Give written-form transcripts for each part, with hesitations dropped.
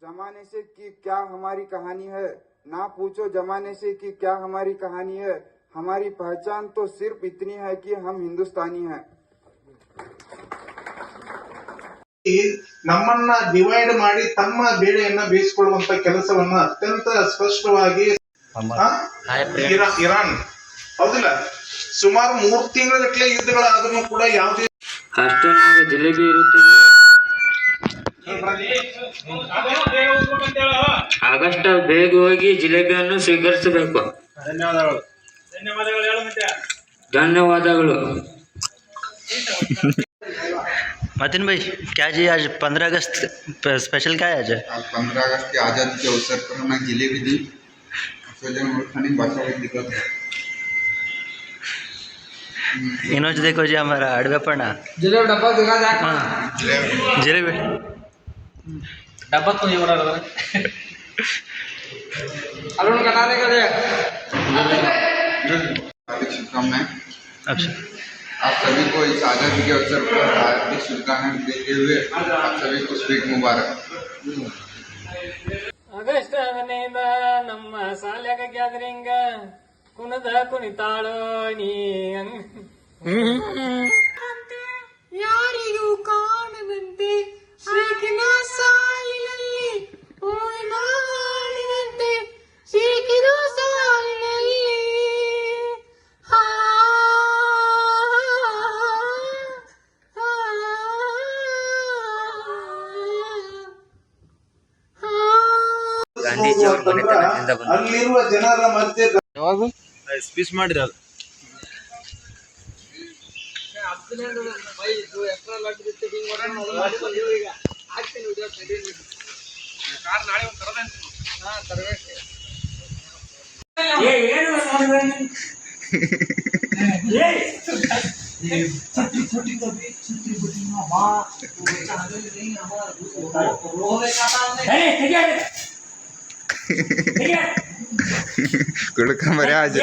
जमाने से कि क्या हमारी कहानी है, ना पूछो जमाने से कि क्या हमारी कहानी है। हमारी पहचान तो सिर्फ इतनी है कि हम हिंदुस्तानी हैं। ನಮ್ಮನ್ನ ಡಿವೈಡ್ ಮಾಡಿ ತಮ್ಮ ಬೇಳೆಯನ್ನ ಬೇಯಿಸಿಕೊಳ್ಳುವಂತ ಕೆಲಸವನ್ನ ಅತ್ಯಂತ ಸ್ಪಷ್ಟವಾಗಿ ಇರಾನ್ ಹೌದಿಲ್ಲ, ಸುಮಾರು 3 ತಿಂಗಳ ಯುದ್ಧಗಳಾದ್ರೂ ಕೂಡ ಯಾವುದೇ ಜಿಲೇಬಿ ಇರುತ್ತದೆ. ಆಗಸ್ಟ್ ಬೇಗ ಹೋಗಿ ಜಿಲೇಬಿಯನ್ನು ಸ್ವೀಕರಿಸಬೇಕು. ಧನ್ಯವಾದಗಳು. मतिन भाई, क्या जी आज 15 अगस्त स्पेशल क्या है आज? 15 अगस्त की आज़ादी के अवसर पर हमें जिलेबी दी। खाने भाषा में दिक्कत है। इनोज देखो जी हमारा अड़वेपना जिलेबी डब्बा दिखा दे। जिलेबी डब्बा तो ये बड़ा रहा अरुण कटाने का दे। हार्दिक शुभकामनाएं। अच्छा, आप सभी को इस आज़ादी के अवसर पर हार्दिक शुभकामनाएं देते हुए आप सभी को स्पीड मुबारक। ಆಗಸ್ಟ್ 15 ನಮ್ಮ ಶಾಲ್ಯಾಗ ಗ್ಯಾದರಿಂಗ್ ಕುಣದ ಕುಣಿತಾಳೋ ನೀ ಯಾರಿಗೂ ಕಾಣದಂತೆ ಸಿಕ್ಕಿನ ಸಾಲಿನಲ್ಲಿ ನಾಡಿದಂತೆ ಸಿಕ್ಕಿದ ಸಾಲಿನಲ್ಲಿ ಗಾಂಧೀಜಿ ಅವ್ರ ಮನೆತನದಿಂದ ಬಂದ ಅಲ್ಲಿರುವ ಜನರ ಮಧ್ಯೆ स्पीच ಮಾಡಿರ गुड़क मरे आज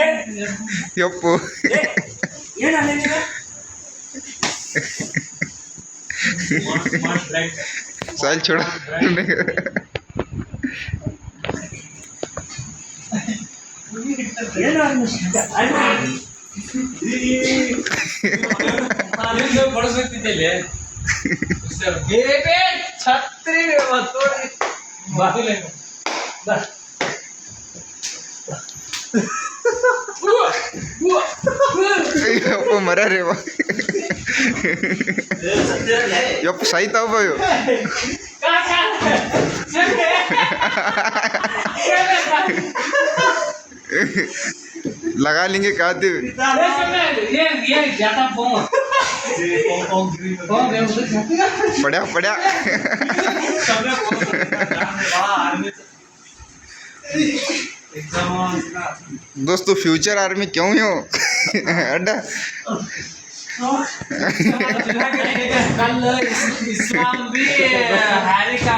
यप्पू साल छोड़ा छत्री यप्पू मरा रे वा यप्पू सही था भाई लगा लेंगे का दे ये ज्यादा पड़ा पड़ा दोस्तों फ्यूचर आर्मी क्यों हो अड्डा कल इस्लाम भी हैरी का